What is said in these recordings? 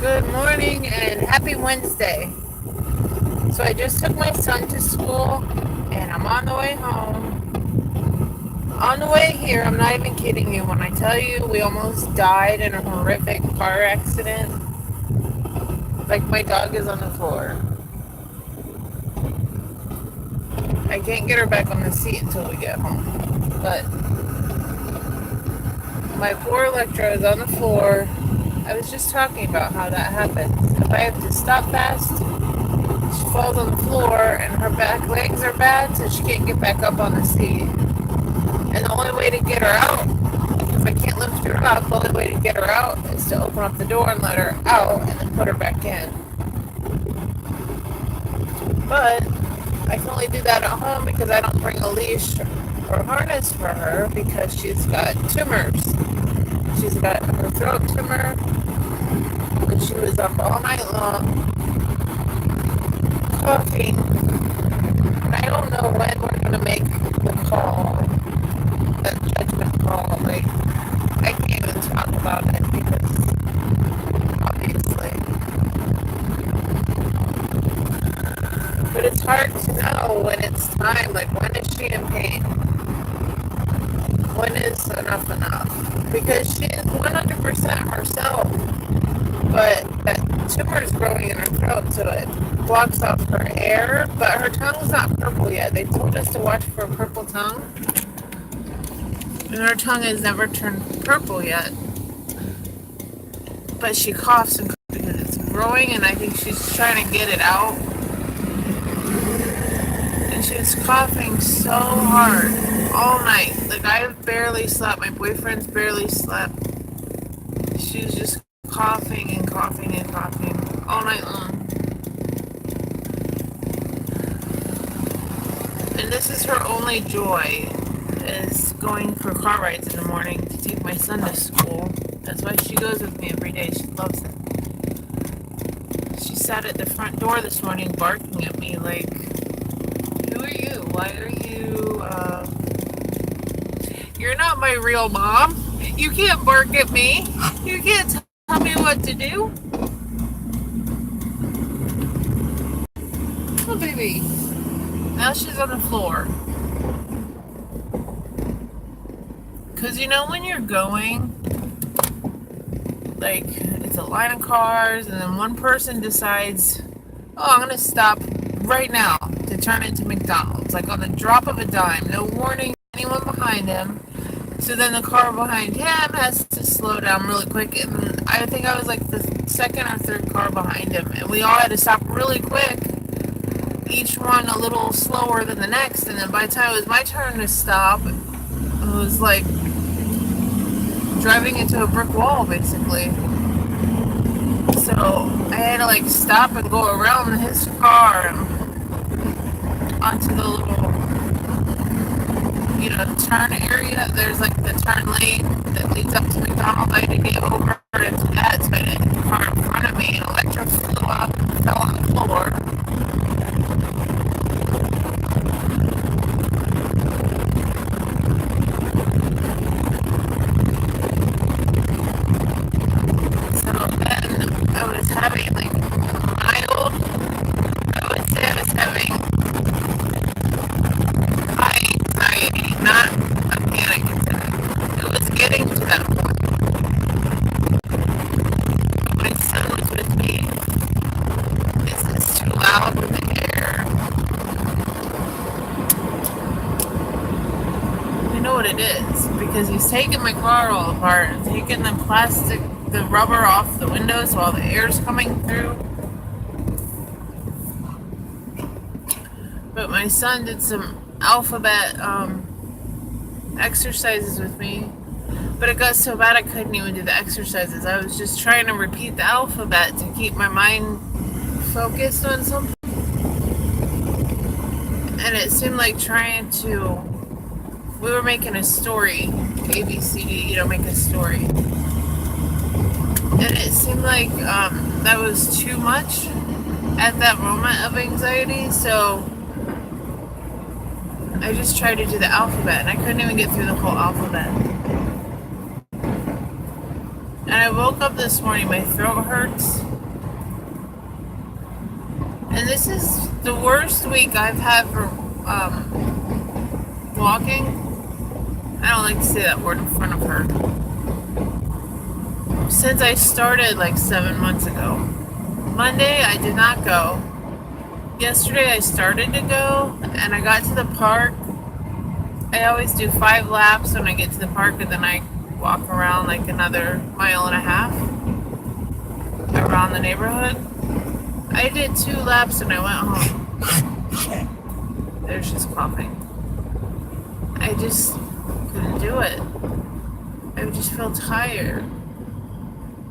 Good morning and happy Wednesday. So I just took my son to school and I'm on the way home. On the way here, I'm not even kidding you when I tell you we almost died in a horrific car accident. Like my dog is on the floor. I can't get her back on the seat until we get home. But my poor Electra is on the floor. I was just talking about how that happens. If I have to stop fast, she falls on the floor and her back legs are bad, so she can't get back up on the seat. And the only way to get her out, if I can't lift her up, the only way to get her out is to open up the door and let her out and then put her back in. But I can only do that at home because I don't bring a leash or harness for her because she's got tumors. She's got her throat tumor, and she was up all night long, coughing. And I don't know when we're going to make the call, that judgment call. Like, I can't even talk about it because, obviously. But it's hard to know when it's time. Like, when is she in pain? When is enough enough? Because she is 100% herself, but that tumor is growing in her throat, so it blocks off her air, but her tongue's not purple yet. They told us to watch for a purple tongue, and her tongue has never turned purple yet. But she coughs and coughs because it's growing, and I think she's trying to get it out. And she's coughing so hard all night. Like, I've barely slept. My boyfriend's barely slept. She's just coughing and coughing and coughing all night long. And this is her only joy, is going for car rides in the morning to take my son to school. That's why she goes with me every day. She loves it. She sat at the front door this morning barking at me like, who are you? Why are you, you're not my real mom. You can't bark at me. You can't tell me what to do. Oh, baby. Now she's on the floor. Because you know when you're going, like, it's a line of cars, and then one person decides, oh, I'm going to stop right now to turn into McDonald's. Like, on the drop of a dime. No warning anyone behind him. So then the car behind him has to slow down really quick, and I think I was like the second or third car behind him, and we all had to stop really quick, each one a little slower than the next, and then by the time it was my turn to stop, it was like driving into a brick wall, basically. So I had to like stop and go around his car and onto the little, you know, turn area. There's like the turn lane that leads up to McDonald's. I had to get over into that, so I didn't hit the car in front of me, and Electra flew up and fell on the floor. So then I was having like mild, I would say I was having high anxiety, not a panic attack. It was getting to that point. My son was with me. This is too loud with the air. I know what it is, because he's taking my car all apart and taking the plastic, the rubber off the windows while the air's coming through. But my son did some alphabet exercises with me, but it got so bad I couldn't even do the exercises. I was just trying to repeat the alphabet to keep my mind focused on something, and it seemed like we were making a story, ABCD, you know, make a story, and it seemed like that was too much at that moment of anxiety, so I just tried to do the alphabet, and I couldn't even get through the whole alphabet. And I woke up this morning, my throat hurts, this is the worst week I've had for walking. I don't like to say that word in front of her. Since I started like 7 months ago. Monday I did not go. Yesterday I started to go and I got to the park. I always do 5 laps when I get to the park and then I walk around like another mile and a half around the neighborhood. I did 2 laps and I went home. There's just coughing. I just couldn't do it. I just felt tired.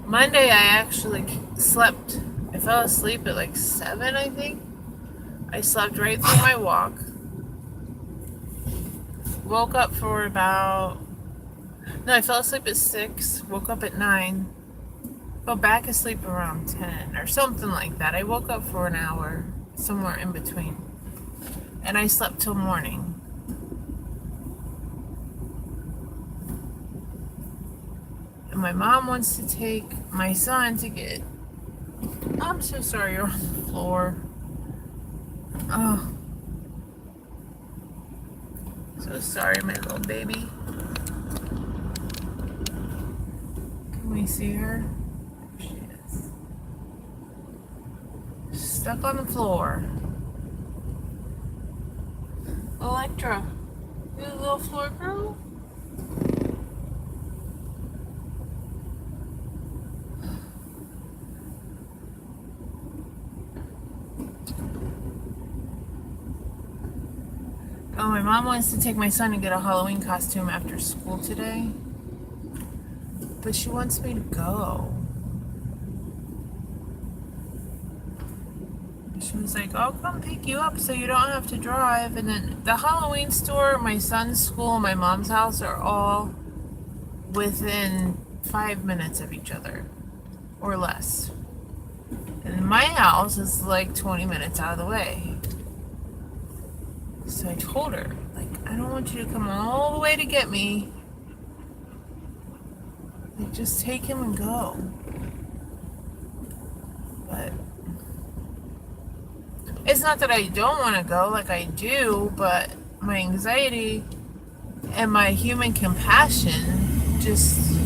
Monday I actually slept. I fell asleep at like 7, I think. I slept right through my walk. Woke up for about... No, I fell asleep at 6. Woke up at 9. Fell back asleep around 10 or something like that. I woke up for an hour, somewhere in between. And I slept till morning. And my mom wants to take my son to get... I'm so sorry you're on the floor. Oh. So sorry, my little baby. Can we see her? There she is. Stuck on the floor. Electra, you a little floor girl? Oh, my mom wants to take my son to get a Halloween costume after school today. But she wants me to go. She was like, I'll come pick you up so you don't have to drive. And then the Halloween store, my son's school, and my mom's house are all within 5 minutes of each other. Or less. And my house is like 20 minutes out of the way. So I told her, like, I don't want you to come all the way to get me. Like, just take him and go. But it's not that I don't want to go, like I do, but my anxiety and my human compassion just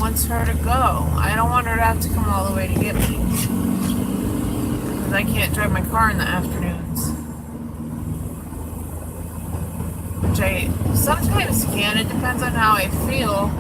wants her to go. I don't want her to have to come all the way to get me. Because I can't drive my car in the afternoons. Which I sometimes can. It depends on how I feel.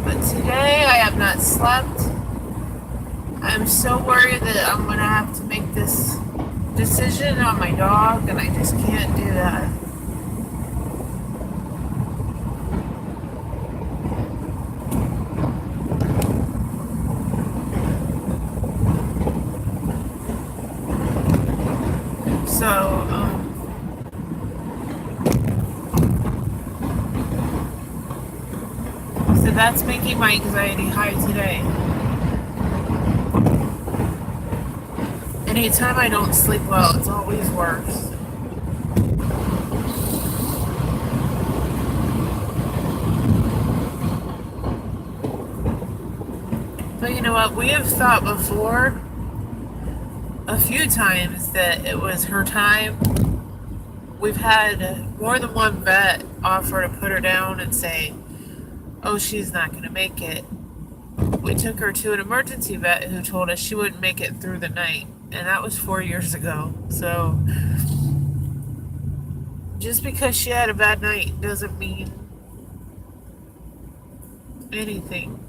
But today I have not slept. I'm so worried that I'm going to have to make this decision on my dog, and I just can't do that. So that's making my anxiety high today. Anytime I don't sleep well, it's always worse. But you know what? We have thought before a few times that it was her time. We've had more than one vet offer to put her down and say, oh, she's not going to make it. We took her to an emergency vet who told us she wouldn't make it through the night. And that was 4 years ago. So just because she had a bad night doesn't mean anything.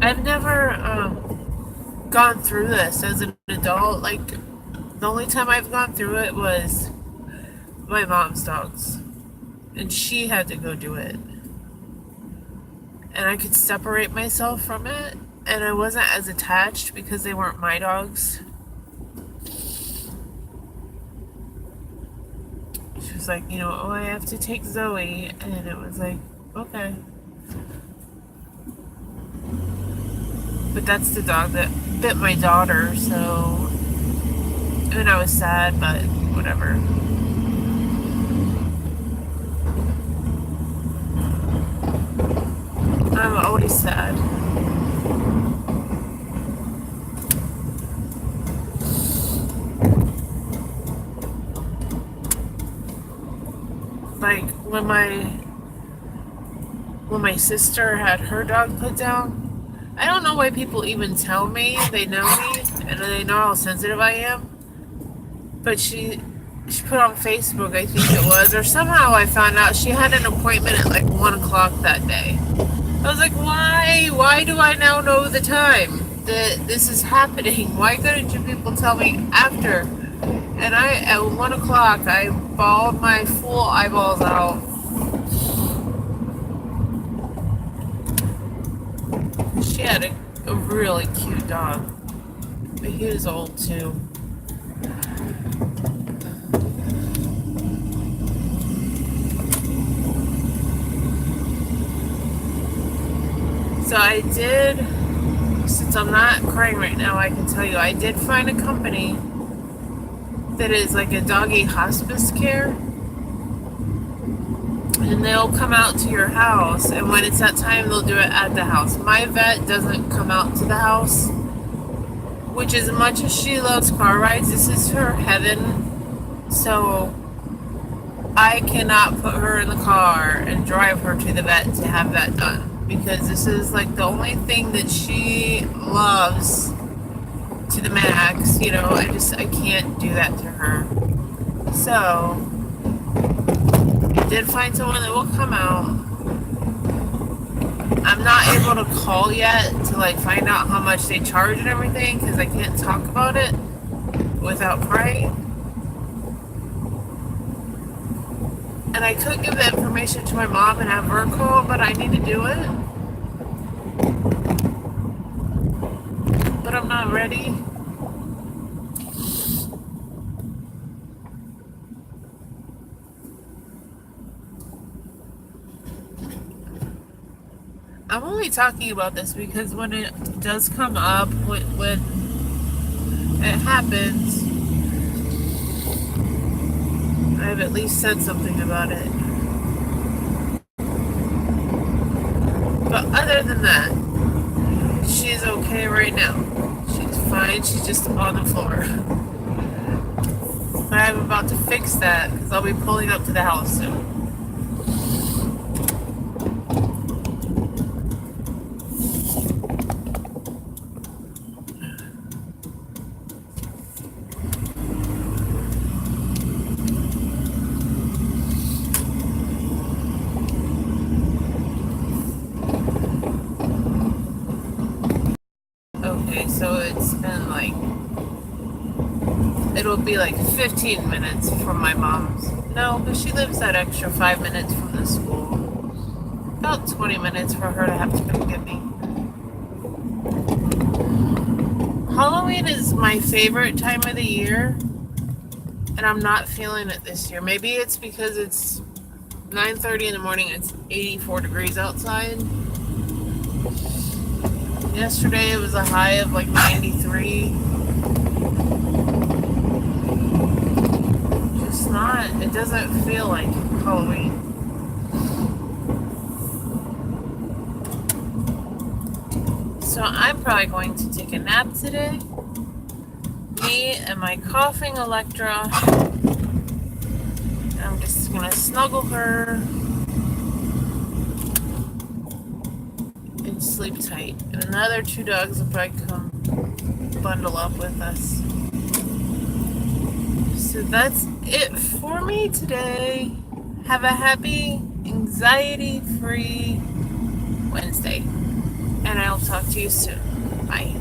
I've never gone through this as an adult. Like, the only time I've gone through it was my mom's dogs. And she had to go do it. And I could separate myself from it. And I wasn't as attached because they weren't my dogs. She was like, you know, oh, I have to take Zoe. And it was like, okay. But that's the dog that bit my daughter, so and I was sad, but whatever. I'm always sad. Like when my sister had her dog put down, I don't know why people even tell me. They know me and they know how sensitive I am. But she put on Facebook, I think it was, or somehow I found out she had an appointment at like 1 o'clock that day. I was like, why? Why do I now know the time that this is happening? Why couldn't you people tell me after? And at 1 o'clock, I bawled my full eyeballs out. She had a really cute dog, but he was old too. So I did, since I'm not crying right now, I can tell you, I did find a company that is like a doggy hospice care. And they'll come out to your house, and when it's that time, they'll do it at the house. My vet doesn't come out to the house, which as much as she loves car rides, this is her heaven. So I cannot put her in the car and drive her to the vet to have that done. Because this is like the only thing that she loves to the max, you know. I can't do that to her. So I did find someone that will come out. I'm not able to call yet to like find out how much they charge and everything, because I can't talk about it without crying. And I could give the information to my mom and have her call, but I need to do it. But I'm not ready. I'm only talking about this because when it does come up, when it happens, I've at least said something about it. But other than that, she's okay right now. She's fine. She's just on the floor. But I'm about to fix that because I'll be pulling up to the house soon. Okay, so it's been like, it'll be like 15 minutes from my mom's. No, but she lives that extra 5 minutes from the school. About 20 minutes for her to have to come get me. Halloween is my favorite time of the year, and I'm not feeling it this year. Maybe it's because it's 9:30 in the morning, it's 84 degrees outside. Yesterday it was a high of like 93. Just not, it doesn't feel like Halloween. So I'm probably going to take a nap today. Me and my coughing Electra. And I'm just gonna snuggle her and sleep tight. And another 2 dogs will probably come bundle up with us. So that's it for me today. Have a happy, anxiety-free Wednesday. And I'll talk to you soon. Bye.